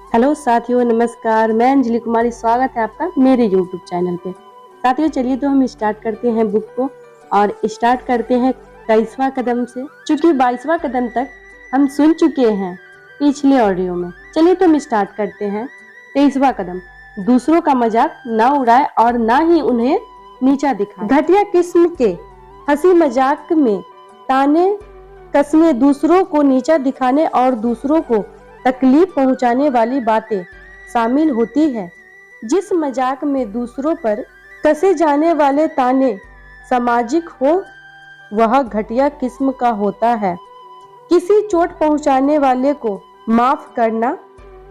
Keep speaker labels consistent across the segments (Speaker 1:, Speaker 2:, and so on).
Speaker 1: Hello साथियों, नमस्कार। मैं अंजलि कुमारी, स्वागत है आपका मेरे यूट्यूब चैनल पे। साथियों, चलिए तो हम स्टार्ट करते हैं बुक को और स्टार्ट करते हैं 23वां कदम से। चूंकि 22वां कदम तक हम सुन चुके हैं पिछले ऑडियो में। चलिए तो हम स्टार्ट करते हैं 23वां कदम। दूसरों का मजाक ना उड़ाए और ना ही उन्हें नीचा दिखाए। घटिया किस्म के हंसी मजाक में ताने कसने, दूसरों को नीचा दिखाने और दूसरों को तकलीफ पहुंचाने वाली बातें शामिल होती है। जिस मजाक में दूसरों पर कसे जाने वाले ताने सामाजिक हो, वह घटिया किस्म का होता है। किसी चोट पहुंचाने वाले को माफ करना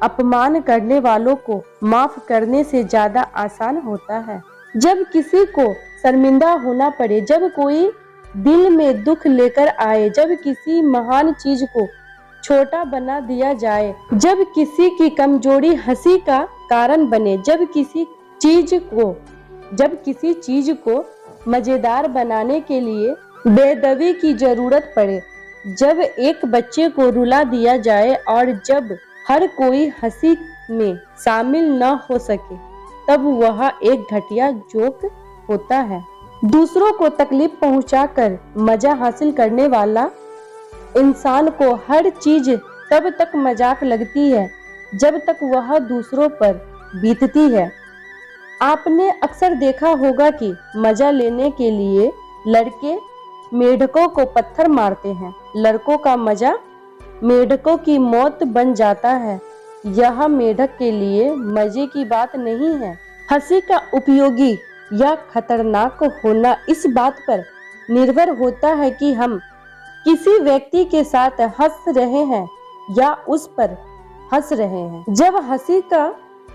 Speaker 1: अपमान करने वालों को माफ करने से ज्यादा आसान होता है। जब किसी को शर्मिंदा होना पड़े, जब कोई दिल में दुख लेकर आए, जब किसी महान चीज को छोटा बना दिया जाए, जब किसी की कमजोरी हंसी का कारण बने, जब किसी चीज को मजेदार बनाने के लिए बेदबी की जरूरत पड़े, जब एक बच्चे को रुला दिया जाए और जब हर कोई हंसी में शामिल न हो सके, तब वह एक घटिया जोक होता है। दूसरों को तकलीफ पहुंचाकर मजा हासिल करने वाला इंसान को हर चीज तब तक मजाक लगती है जब तक वह दूसरों पर बीतती है। आपने अक्सर देखा होगा कि मजा लेने के लिए लड़के मेढकों को पत्थर मारते हैं। लड़कों का मजा मेढकों की मौत बन जाता है। यह मेढक के लिए मजे की बात नहीं है। हंसी का उपयोगी या खतरनाक होना इस बात पर निर्भर होता है कि हम किसी व्यक्ति के साथ हंस रहे हैं या उस पर हंस रहे हैं। जब हंसी का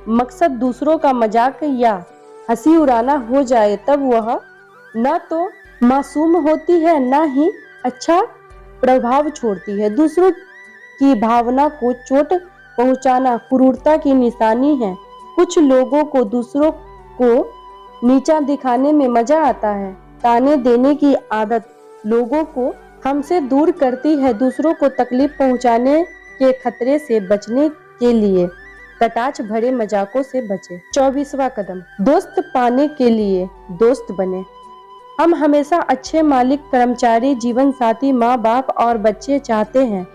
Speaker 1: मकसद दूसरों का मजाक या हंसी उड़ाना हो जाए, तब वह न तो मासूम होती है, न ही अच्छा प्रभाव छोड़ती है। दूसरों की भावना को चोट पहुंचाना क्रूरता की निशानी है। कुछ लोगों को दूसरों को नीचा दिखाने में मजा आता है। ताने देने की आदत लोगों को हमसे दूर करती है। दूसरों को तकलीफ पहुंचाने के खतरे से बचने के लिए कटाक्ष भरे मजाकों से बचें। 24वां कदम, दोस्त पाने के लिए दोस्त बने। हम हमेशा अच्छे मालिक, कर्मचारी, जीवन साथी, माँ बाप और बच्चे चाहते हैं।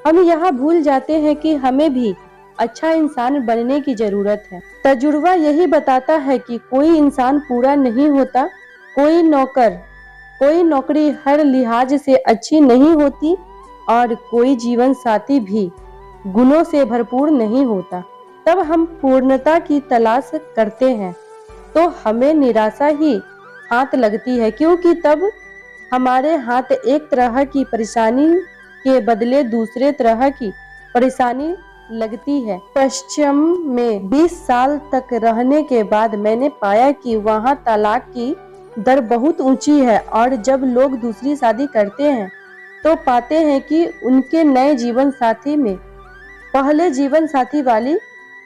Speaker 1: हम यह भूल जाते हैं कि हमें भी अच्छा इंसान बनने की जरूरत है। तजुर्बा यही बताता है कि कोई इंसान पूरा नहीं होता। कोई नौकरी हर लिहाज से अच्छी नहीं होती और कोई जीवन साथी भी गुणों से भरपूर नहीं होता। तब हम पूर्णता की तलाश करते हैं तो हमें निराशा ही हाथ लगती है, क्योंकि तब हमारे हाथ एक तरह की परेशानी के बदले दूसरे तरह की परेशानी लगती है। पश्चिम में 20 साल तक रहने के बाद मैंने पाया कि वहाँ तलाक की दर बहुत ऊंची है और जब लोग दूसरी शादी करते हैं तो पाते हैं कि उनके नए जीवन साथी में पहले जीवन साथी वाली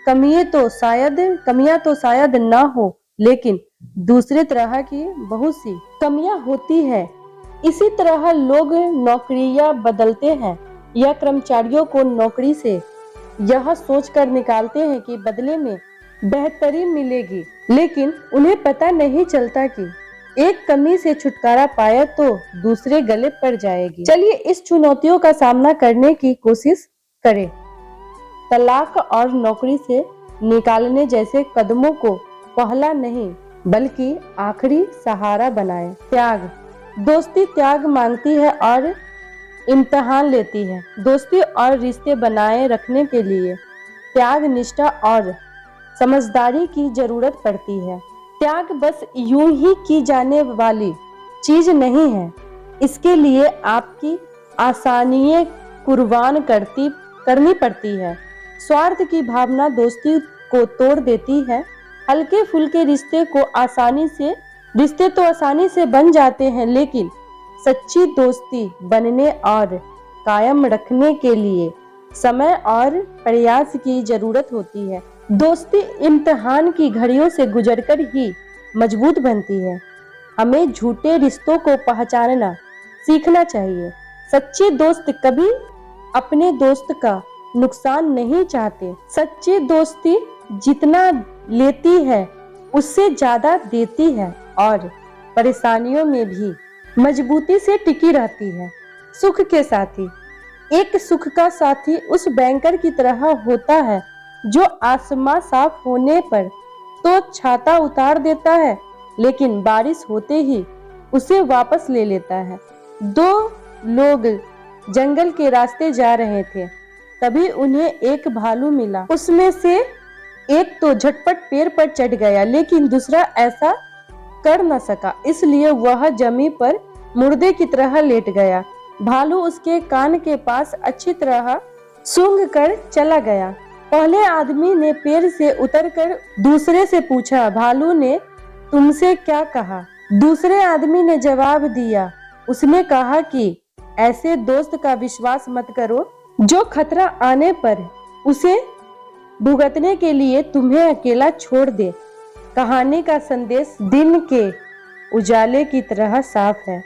Speaker 1: कमियां तो शायद ना हो, लेकिन दूसरे तरह की बहुत सी कमियां होती है। इसी तरह लोग नौकरियां बदलते हैं या कर्मचारियों को नौकरी से यह सोचकर निकालते हैं कि बदले में बेहतरी मिलेगी, लेकिन उन्हें पता नहीं चलता कि एक कमी से छुटकारा पाया तो दूसरे गले पड़ जाएगी। चलिए इस चुनौतियों का सामना करने की कोशिश करें। तलाक और नौकरी से निकालने जैसे कदमों को पहला नहीं बल्कि आखिरी सहारा बनाएं। त्याग, दोस्ती त्याग मांगती है और इम्तिहान लेती है। दोस्ती और रिश्ते बनाए रखने के लिए त्याग, निष्ठा और समझदारी की जरूरत पड़ती है। त्याग बस यूं ही की जाने वाली चीज नहीं है। इसके लिए आपकी आसानियां कुर्बान करनी पड़ती है। स्वार्थ की भावना दोस्ती को तोड़ देती है। हल्के फुल्के रिश्ते तो आसानी से बन जाते हैं, लेकिन सच्ची दोस्ती बनने और कायम रखने के लिए समय और प्रयास की जरूरत होती है। दोस्ती इम्तिहान की घड़ियों से गुजरकर ही मजबूत बनती है। हमें झूठे रिश्तों को पहचानना सीखना चाहिए। सच्चे दोस्त कभी अपने दोस्त का नुकसान नहीं चाहते। सच्ची दोस्ती जितना लेती है उससे ज्यादा देती है और परेशानियों में भी मजबूती से टिकी रहती है। सुख के साथी, एक सुख का साथी उस बैंकर की तरह होता है जो आसमां साफ होने पर तो छाता उतार देता है, लेकिन बारिश होते ही उसे वापस ले लेता है। दो लोग जंगल के रास्ते जा रहे थे, तभी उन्हें एक भालू मिला। उसमें से एक तो झटपट पेड़ पर चढ़ गया, लेकिन दूसरा ऐसा कर न सका, इसलिए वह जमीन पर मुर्दे की तरह लेट गया। भालू उसके कान के पास अच्छी तरह सूंघ कर चला गया। पहले आदमी ने पेड़ से उतरकर दूसरे से पूछा, भालू ने तुमसे क्या कहा? दूसरे आदमी ने जवाब दिया, उसने कहा कि ऐसे दोस्त का विश्वास मत करो जो खतरा आने पर उसे भुगतने के लिए तुम्हें अकेला छोड़ दे। कहानी का संदेश दिन के उजाले की तरह साफ है।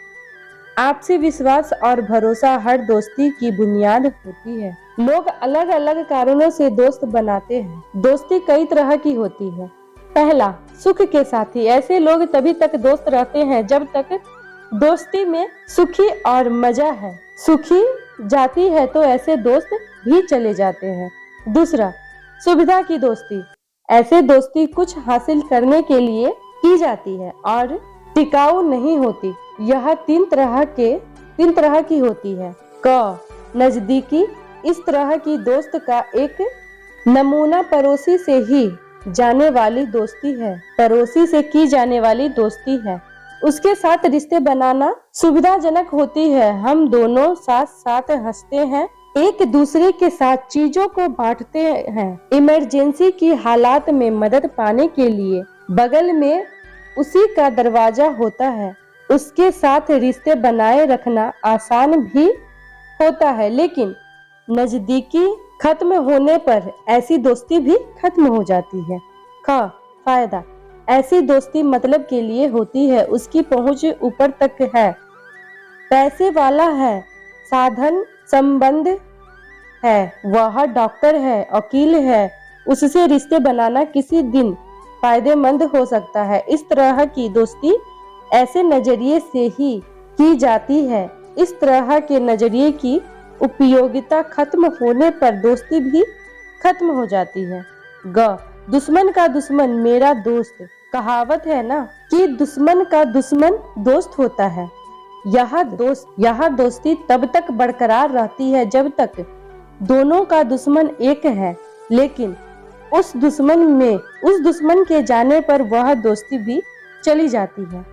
Speaker 1: आपसी विश्वास और भरोसा हर दोस्ती की बुनियाद होती है। लोग अलग अलग कारणों से दोस्त बनाते हैं। दोस्ती कई तरह की होती है। पहला, सुख के साथी। ऐसे लोग तभी तक दोस्त रहते हैं जब तक दोस्ती में सुखी और मजा है। सुखी जाती है तो ऐसे दोस्त भी चले जाते हैं। दूसरा, सुविधा की दोस्ती। ऐसे दोस्ती कुछ हासिल करने के लिए की जाती है और टिकाऊ नहीं होती। यह तीन तरह की होती है। क, नजदीकी। इस तरह की दोस्त का एक नमूना पड़ोसी से ही जाने वाली दोस्ती है। पड़ोसी से की जाने वाली दोस्ती है। उसके साथ रिश्ते बनाना सुविधाजनक होती है। हम दोनों साथ साथ हंसते हैं, एक दूसरे के साथ चीजों को बांटते हैं। इमरजेंसी की हालात में मदद पाने के लिए बगल में उसी का दरवाजा होता है। उसके साथ रिश्ते बनाए रखना आसान भी होता है, लेकिन नजदीकी खत्म होने पर ऐसी दोस्ती भी खत्म हो जाती है। ख, फायदा। ऐसी दोस्ती मतलब के लिए होती है, उसकी पहुंच ऊपर तक है, पैसे वाला है, साधन संबंध है, वह डॉक्टर है, वकील है, उससे रिश्ते बनाना किसी दिन फायदेमंद हो सकता है। इस तरह की दोस्ती ऐसे नजरिए से ही की जाती है। इस तरह के नजरिए की उपयोगिता खत्म होने पर दोस्ती भी खत्म हो जाती है। ग, दुश्मन का दुश्मन मेरा दोस्त। कहावत है ना कि दुश्मन का दुश्मन दोस्त होता है। यह दोस्ती तब तक बरकरार रहती है जब तक दोनों का दुश्मन एक है, लेकिन उस दुश्मन के जाने पर वह दोस्ती भी चली जाती है।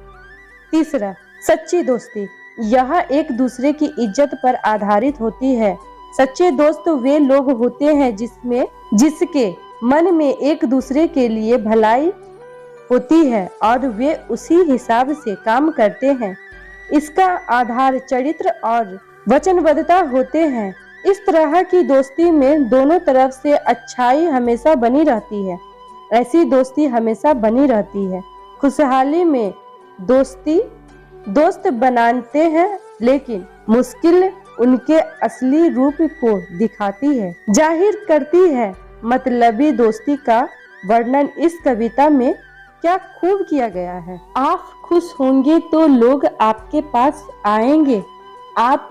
Speaker 1: तीसरा, सच्ची दोस्ती। यह एक दूसरे की इज्जत पर आधारित होती है। सच्चे दोस्त वे लोग होते हैं जिसके मन में एक दूसरे के लिए भलाई होती है और वे उसी हिसाब से काम करते हैं। इसका आधार चरित्र और वचनबद्धता होते हैं। इस तरह की दोस्ती में दोनों तरफ से अच्छाई हमेशा बनी रहती है। ऐसी दोस्ती हमेशा बनी रहती है। खुशहाली में दोस्त बनाते हैं, लेकिन मुश्किल उनके असली रूप को दिखाती है, जाहिर करती है। मतलबी दोस्ती का वर्णन इस कविता में क्या खूब किया गया है। आप खुश होंगे तो लोग आपके पास आएंगे, आप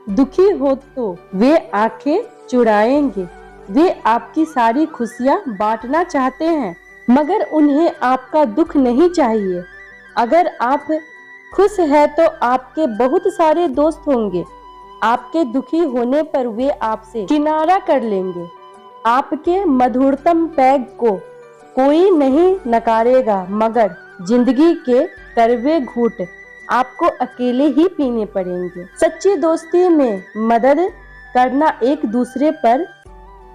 Speaker 1: दुखी हो तो वे आंखें चुराएंगे। वे आपकी सारी खुशियां बांटना चाहते हैं, मगर उन्हें आपका दुख नहीं चाहिए। अगर आप खुश हैं तो आपके बहुत सारे दोस्त होंगे। आपके दुखी होने पर वे आपसे किनारा कर लेंगे। आपके मधुरतम पैग को कोई नहीं नकारेगा, मगर जिंदगी के कड़वे घूंट आपको अकेले ही पीने पड़ेंगे। सच्ची दोस्ती में मदद करना एक दूसरे पर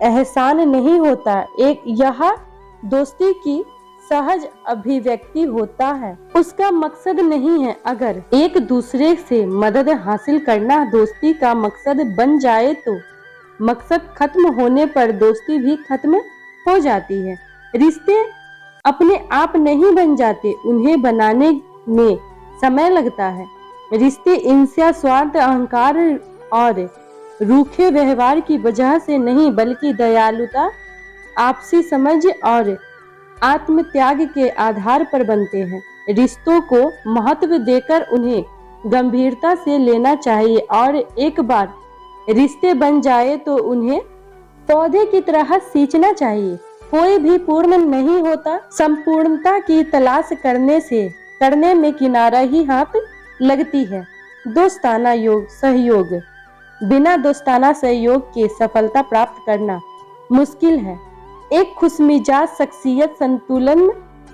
Speaker 1: एहसान नहीं होता, यह दोस्ती की सहज अभिव्यक्ति होता है। उसका मकसद नहीं है। अगर एक दूसरे से मदद हासिल करना दोस्ती का मकसद बन जाए तो मकसद खत्म होने पर दोस्ती भी खत्म हो जाती है। रिश्ते अपने आप नहीं बन जाते, उन्हें बनाने में समय लगता है। रिश्ते ईर्ष्या, स्वार्थ, अहंकार और रूखे व्यवहार की वजह से नहीं, बल्कि दयालुता, आपसी समझ और आत्मत्याग के आधार पर बनते हैं। रिश्तों को महत्व देकर उन्हें गंभीरता से लेना चाहिए और एक बार रिश्ते बन जाए तो उन्हें पौधे की तरह सींचना चाहिए। कोई भी पूर्ण नहीं होता। संपूर्णता की तलाश करने में किनारा ही हाथ लगती है। दोस्ताना सहयोग। बिना दोस्ताना सहयोग के सफलता प्राप्त करना मुश्किल है। एक खुशमिजाज शख्सियत संतुलन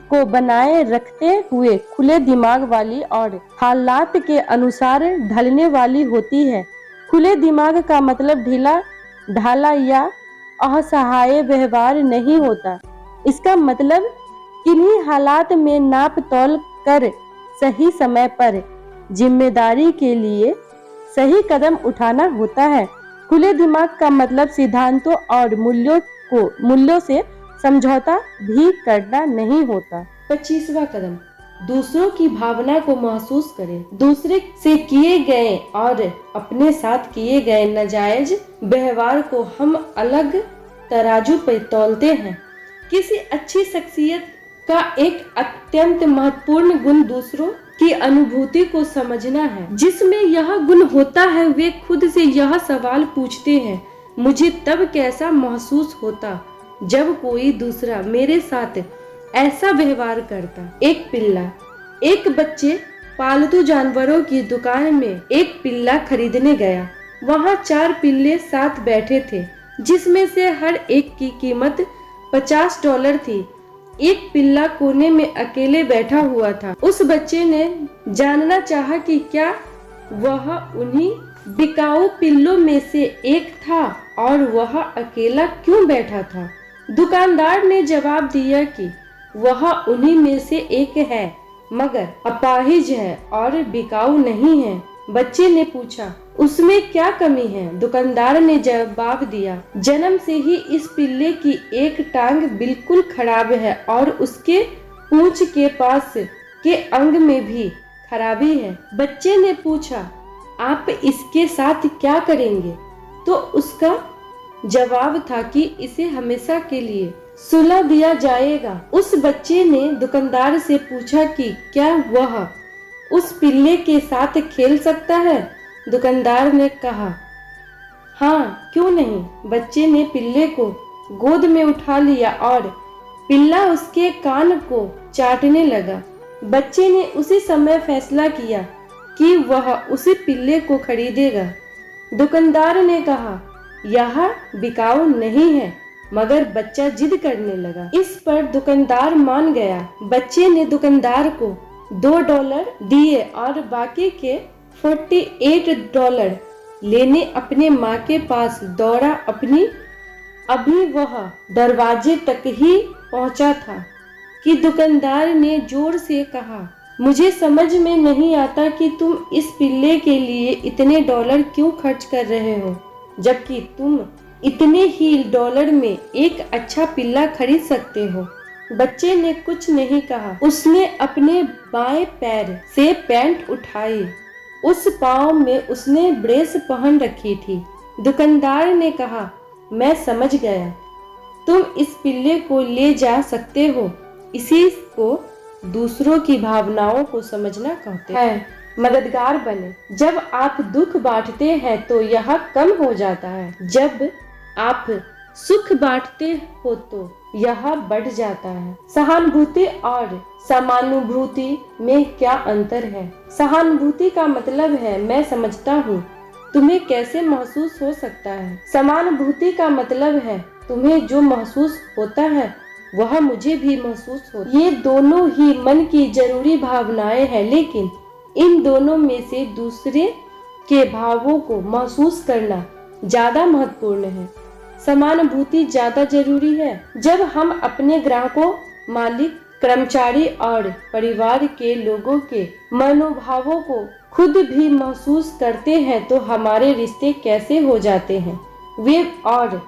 Speaker 1: को बनाए रखते हुए खुले दिमाग वाली और हालात के अनुसार ढलने वाली होती है। खुले दिमाग का मतलब ढीला ढाला या असहाय व्यवहार नहीं होता। इसका मतलब किन्हीं हालात में नाप तोल कर सही समय पर जिम्मेदारी के लिए सही कदम उठाना होता है। खुले दिमाग का मतलब सिद्धांतों और मूल्यों से समझौता भी करना नहीं होता। 25वां कदम, दूसरों की भावना को महसूस करें। दूसरे से किए गए और अपने साथ किए गए नाजायज व्यवहार को हम अलग तराजू पर तौलते हैं। किसी अच्छी शख्सियत का एक अत्यंत महत्वपूर्ण गुण दूसरों की अनुभूति को समझना है। जिसमें यह गुण होता है वे खुद से यह सवाल पूछते हैं, मुझे तब कैसा महसूस होता जब कोई दूसरा मेरे साथ ऐसा व्यवहार करता। एक बच्चे पालतू जानवरों की दुकान में एक पिल्ला खरीदने गया। वहाँ 4 पिल्ले साथ बैठे थे, जिसमें से हर एक की कीमत $50 थी। एक पिल्ला कोने में अकेले बैठा हुआ था। उस बच्चे ने जानना चाहा कि क्या वह उन्हीं बिकाऊ पिल्लों में से एक था और वह अकेला क्यों बैठा था। दुकानदार ने जवाब दिया कि वह उन्हीं में से एक है, मगर अपाहिज है और बिकाऊ नहीं है। बच्चे ने पूछा, उसमें क्या कमी है? दुकानदार ने जवाब दिया, जन्म से ही इस पिल्ले की एक टांग बिल्कुल खराब है और उसके पूंछ के पास के अंग में भी खराबी है। बच्चे ने पूछा, आप इसके साथ क्या करेंगे? तो उसका जवाब था कि इसे हमेशा के लिए सुला दिया जाएगा। उस बच्चे ने दुकानदार से पूछा कि क्या वह उस पिल्ले के साथ खेल सकता है? दुकानदार ने कहा, हाँ, क्यों नहीं। बच्चे ने पिल्ले को गोद में उठा लिया और पिल्ला उसके कान को चाटने लगा। बच्चे ने उसी समय फैसला किया कि वह उसी पिल्ले को खरीदेगा। दुकानदार ने कहा, यह बिकाऊ नहीं है, मगर बच्चा जिद करने लगा। इस पर दुकानदार मान गया। बच्चे ने दुकानदार को $2 दिए और बाकी के $48 लेने अपने माँ के पास दौड़ा। अभी वह दरवाजे तक ही पहुँचा था कि दुकानदार ने जोर से कहा, मुझे समझ में नहीं आता कि तुम इस पिल्ले के लिए इतने डॉलर क्यों खर्च कर रहे हो, जबकि तुम इतने ही डॉलर में एक अच्छा पिल्ला खरीद सकते हो। बच्चे ने कुछ नहीं कहा। उसने अपने बाएं पैर से पैंट उठाई। उस पाँव में उसने ब्रेस पहन रखी थी। दुकानदार ने कहा, मैं समझ गया, तुम इस पिल्ले को ले जा सकते हो। इसी को दूसरों की भावनाओं को समझना कहते हैं। मददगार बने। जब आप दुख बांटते हैं तो यह कम हो जाता है। जब आप सुख बांटते हो तो यह बढ़ जाता है। सहानुभूति और समानुभूति में क्या अंतर है? सहानुभूति का मतलब है मैं समझता हूँ तुम्हें कैसे महसूस हो सकता है। समानुभूति का मतलब है तुम्हें जो महसूस होता है वह मुझे भी महसूस हो। ये दोनों ही मन की जरूरी भावनाएं हैं, लेकिन इन दोनों में से दूसरे के भावों को महसूस करना ज्यादा महत्वपूर्ण है। समानुभूति ज्यादा जरूरी है। जब हम अपने ग्राहकों, मालिक, कर्मचारी और परिवार के लोगों के मनोभावों को खुद भी महसूस करते हैं तो हमारे रिश्ते कैसे हो जाते हैं, वे और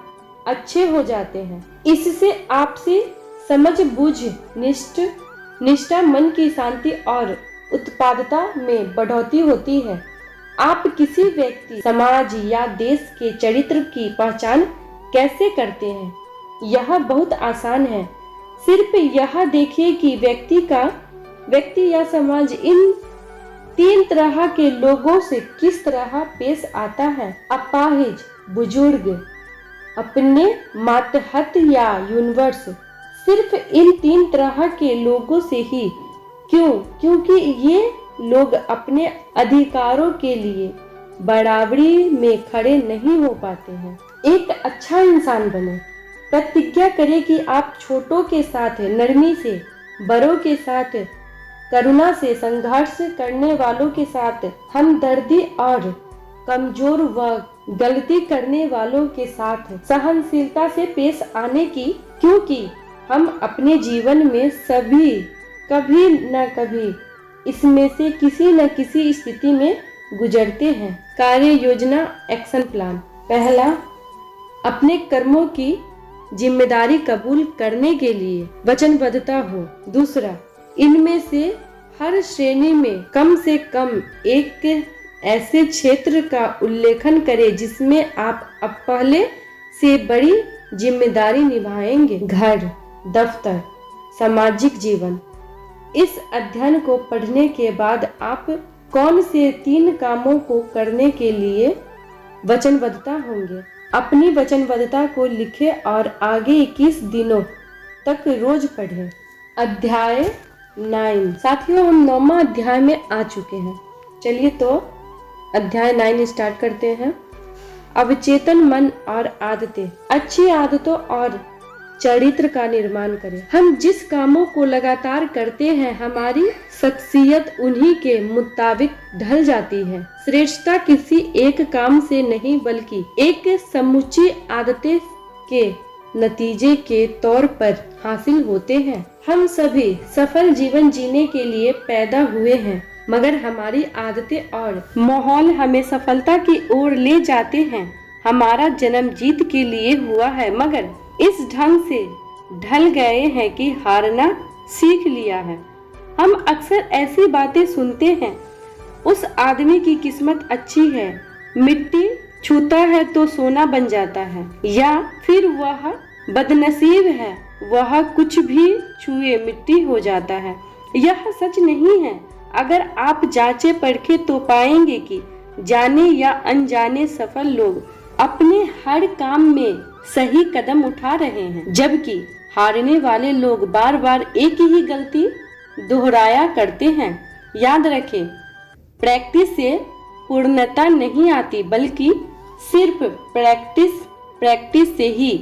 Speaker 1: अच्छे हो जाते हैं। इससे आपसी समझ बूझ, निष्ठा, मन की शांति और उत्पादकता में बढ़ोतरी होती है। आप किसी व्यक्ति, समाज या देश के चरित्र की पहचान कैसे करते हैं? यह बहुत आसान है। सिर्फ यह देखिए कि व्यक्ति या समाज इन 3 तरह के लोगों से किस तरह पेश आता है। अपाहिज, बुजुर्ग, अपने मातहत या यूनिवर्स। सिर्फ इन 3 तरह के लोगों से ही। क्यों? क्योंकि ये लोग अपने अधिकारों के लिए बराबरी में खड़े नहीं हो पाते हैं। एक अच्छा इंसान बने। प्रतिज्ञा करें कि आप छोटों के साथ नरमी से, बड़ों के साथ करुणा से, संघर्ष करने वालों के साथ हमदर्दी और कमजोर व गलती करने वालों के साथ सहनशीलता से पेश आने की, क्योंकि हम अपने जीवन में सभी कभी न कभी इसमें से किसी न किसी स्थिति में गुजरते हैं। कार्य योजना, एक्शन प्लान। पहला, अपने कर्मों की जिम्मेदारी कबूल करने के लिए वचनबद्धता हो। दूसरा, इनमें से हर श्रेणी में कम से कम एक ऐसे क्षेत्र का उल्लेखन करें जिसमें आप अब पहले से बड़ी जिम्मेदारी निभाएंगे। घर, दफ्तर, सामाजिक जीवन। इस अध्ययन को पढ़ने के बाद आप कौन से 3 कामों को करने के लिए वचनबद्धता होंगे? अपनी वचनबद्धता को लिखें और आगे 21 दिनों तक रोज पढ़ें। अध्याय 9। साथियों, हम 9वां अध्याय में आ चुके हैं। चलिए तो अध्याय 9 स्टार्ट करते हैं। अवचेतन मन और आदतें। अच्छी आदतों और चरित्र का निर्माण करें। हम जिस कामों को लगातार करते हैं, हमारी शख्सियत उन्हीं के मुताबिक ढल जाती है। श्रेष्ठता किसी एक काम से नहीं बल्कि एक समूची आदतें के नतीजे के तौर पर हासिल होते हैं। हम सभी सफल जीवन जीने के लिए पैदा हुए हैं, मगर हमारी आदतें और माहौल हमें सफलता की ओर ले जाते हैं। हमारा जन्म जीत के लिए हुआ है, मगर इस ढंग से ढल गए हैं कि हारना सीख लिया है। हम अक्सर ऐसी बातें सुनते हैं, उस आदमी की किस्मत अच्छी है, मिट्टी छूता है तो सोना बन जाता है, या फिर वह बदनसीब है, वह कुछ भी छुए मिट्टी हो जाता है। यह सच नहीं है। अगर आप जांचे परखे तो पाएंगे कि जाने या अनजाने सफल लोग अपने हर काम में सही कदम उठा रहे हैं, जबकि हारने वाले लोग बार बार एक ही गलती दोहराया करते हैं। याद रखें, प्रैक्टिस से पूर्णता नहीं आती, बल्कि सिर्फ प्रैक्टिस से ही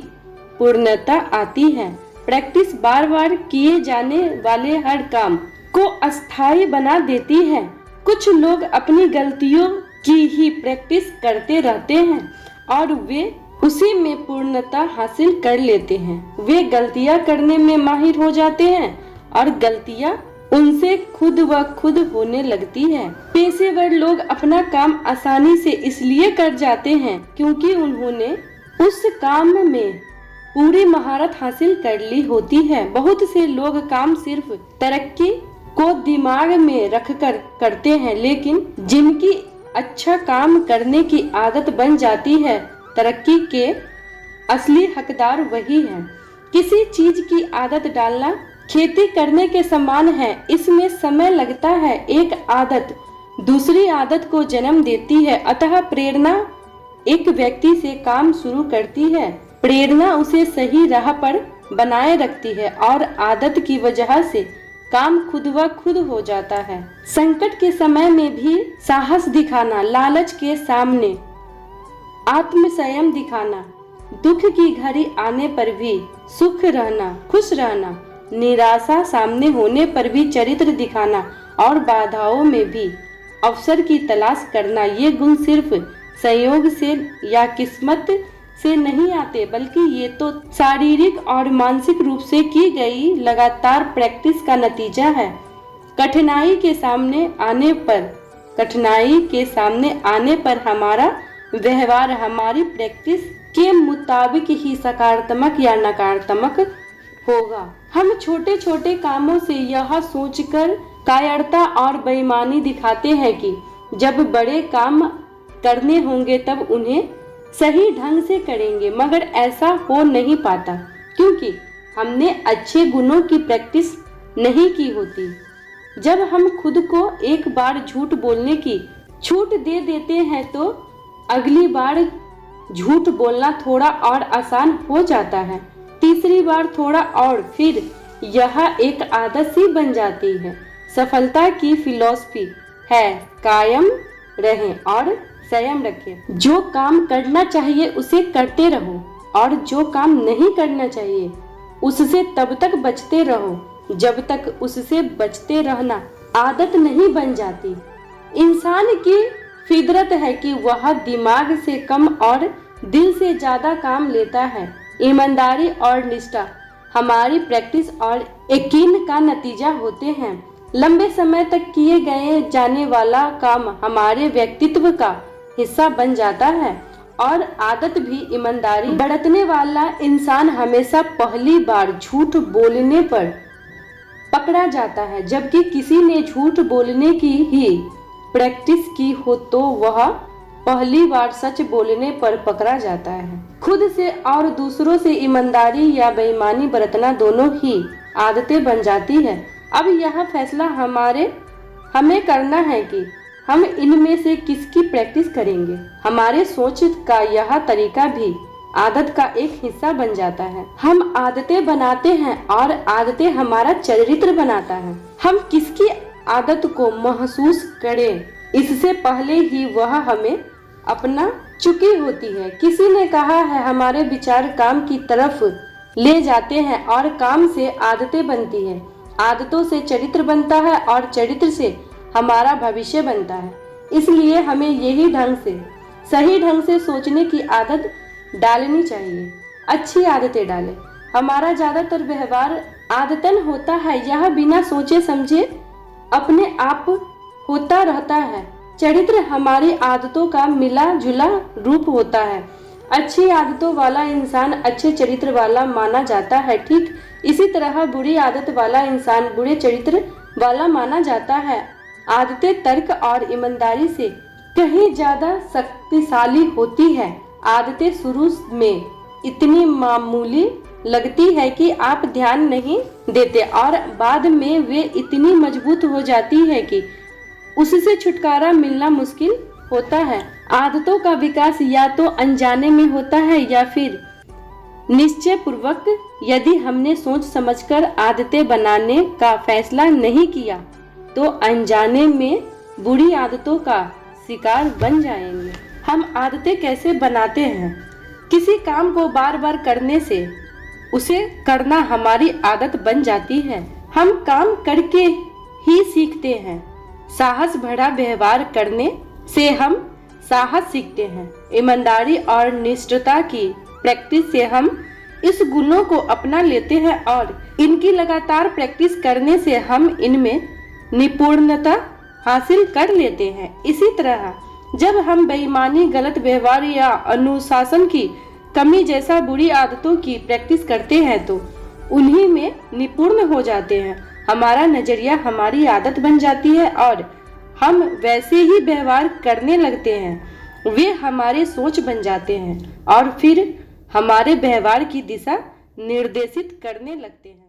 Speaker 1: पूर्णता आती है। प्रैक्टिस बार बार किए जाने वाले हर काम को अस्थायी बना देती है। कुछ लोग अपनी गलतियों की ही प्रैक्टिस करते रहते हैं और वे उसी में पूर्णता हासिल कर लेते हैं। वे गलतियां करने में माहिर हो जाते हैं और गलतियां उनसे खुद व खुद होने लगती है। पेशेवर लोग अपना काम आसानी से इसलिए कर जाते हैं क्योंकि उन्होंने उस काम में पूरी महारत हासिल कर ली होती है। बहुत से लोग काम सिर्फ तरक्की को दिमाग में रखकर करते हैं, लेकिन जिनकी अच्छा काम करने की आदत बन जाती है, तरक्की के असली हकदार वही हैं। किसी चीज की आदत डालना खेती करने के समान है। इसमें समय लगता है। एक आदत दूसरी आदत को जन्म देती है। अतः प्रेरणा एक व्यक्ति से काम शुरू करती है। प्रेरणा उसे सही राह पर बनाए रखती है और आदत की वजह से काम खुद व खुद हो जाता है। संकट के समय में भी साहस दिखाना, लालच के सामने आत्मसंयम दिखाना, दुख की घड़ी आने पर भी सुख रहना, खुश रहना, निराशा सामने होने पर भी चरित्र दिखाना और बाधाओं में भी अवसर की तलाश करना, ये गुण सिर्फ संयोग से या किस्मत से नहीं आते, बल्कि ये तो शारीरिक और मानसिक रूप से की गई लगातार प्रैक्टिस का नतीजा है। कठिनाई के सामने आने पर हमारा व्यवहार हमारी प्रैक्टिस के मुताबिक ही सकारात्मक या नकारात्मक होगा। हम छोटे छोटे कामों से यह सोचकर कायरता और बेईमानी दिखाते हैं कि जब बड़े काम करने होंगे तब उन्हें सही ढंग से करेंगे, मगर ऐसा हो नहीं पाता क्योंकि हमने अच्छे गुणों की प्रैक्टिस नहीं की होती। जब हम खुद को एक बार झूठ बोलने की छूट दे देते हैं तो अगली बार झूठ बोलना थोड़ा और आसान हो जाता है, तीसरी बार थोड़ा और, फिर यह एक आदत सी बन जाती है। सफलता की फिलॉसफी है कायम रहें और संयम रखें। जो काम करना चाहिए उसे करते रहो और जो काम नहीं करना चाहिए उससे तब तक बचते रहो जब तक उससे बचते रहना आदत नहीं बन जाती। इंसान की फितरत है कि वह दिमाग से कम और दिल से ज्यादा काम लेता है। ईमानदारी और निष्ठा हमारी प्रैक्टिस और यकीन का नतीजा होते हैं। लंबे समय तक किए गए जाने वाला काम हमारे व्यक्तित्व का हिस्सा बन जाता है और आदत भी ईमानदारी बरतने वाला इंसान हमेशा पहली बार झूठ बोलने पर पकड़ा जाता है, जबकि किसी ने झूठ बोलने की ही प्रैक्टिस की हो तो वह पहली बार सच बोलने पर पकड़ा जाता है। खुद से और दूसरों से ईमानदारी या बेईमानी बरतना दोनों ही आदतें बन जाती है। अब यह फैसला हमें करना है कि हम इनमें से किसकी प्रैक्टिस करेंगे। हमारे सोच का यह तरीका भी आदत का एक हिस्सा बन जाता है। हम आदतें बनाते हैं और आदतें हमारा चरित्र बनाता है। हम किसकी आदत को महसूस करें इससे पहले ही वह हमें अपना चुकी होती है। किसी ने कहा है हमारे विचार काम की तरफ ले जाते हैं और काम से आदतें बनती है, आदतों से चरित्र बनता है और चरित्र से हमारा भविष्य बनता है। इसलिए हमें सही ढंग से सोचने की आदत डालनी चाहिए। अच्छी आदतें डालें। हमारा ज्यादातर व्यवहार आदतन होता है, यह बिना सोचे समझे अपने आप होता रहता है। चरित्र हमारी आदतों का मिला जुला रूप होता है। अच्छी आदतों वाला इंसान अच्छे चरित्र वाला माना जाता है, ठीक इसी तरह बुरी आदत वाला इंसान बुरे चरित्र वाला माना जाता है। आदतें तर्क और ईमानदारी से कहीं ज्यादा शक्तिशाली होती है। आदतें शुरू में इतनी मामूली लगती है कि आप ध्यान नहीं देते और बाद में वे इतनी मजबूत हो जाती है कि उससे छुटकारा मिलना मुश्किल होता है। आदतों का विकास या तो अनजाने में होता है या फिर निश्चय पूर्वक। यदि हमने सोच समझकर आदतें बनाने का फैसला नहीं किया तो अनजाने में बुरी आदतों का शिकार बन जाएंगे। हम आदतें कैसे बनाते हैं? किसी काम को बार बार करने से उसे करना हमारी आदत बन जाती है। हम काम करके ही सीखते हैं। साहस भरा व्यवहार करने से हम साहस सीखते हैं। ईमानदारी और निष्ठता की प्रैक्टिस से हम इस गुणों को अपना लेते हैं और इनकी लगातार प्रैक्टिस करने से हम इनमें निपुणता हासिल कर लेते हैं। इसी तरह जब हम बेईमानी, गलत व्यवहार या अनुशासन की कमी जैसा बुरी आदतों की प्रैक्टिस करते हैं तो उन्हीं में निपुण हो जाते हैं। हमारा नजरिया हमारी आदत बन जाती है और हम वैसे ही व्यवहार करने लगते हैं। वे हमारे सोच बन जाते हैं और फिर हमारे व्यवहार की दिशा निर्देशित करने लगते हैं।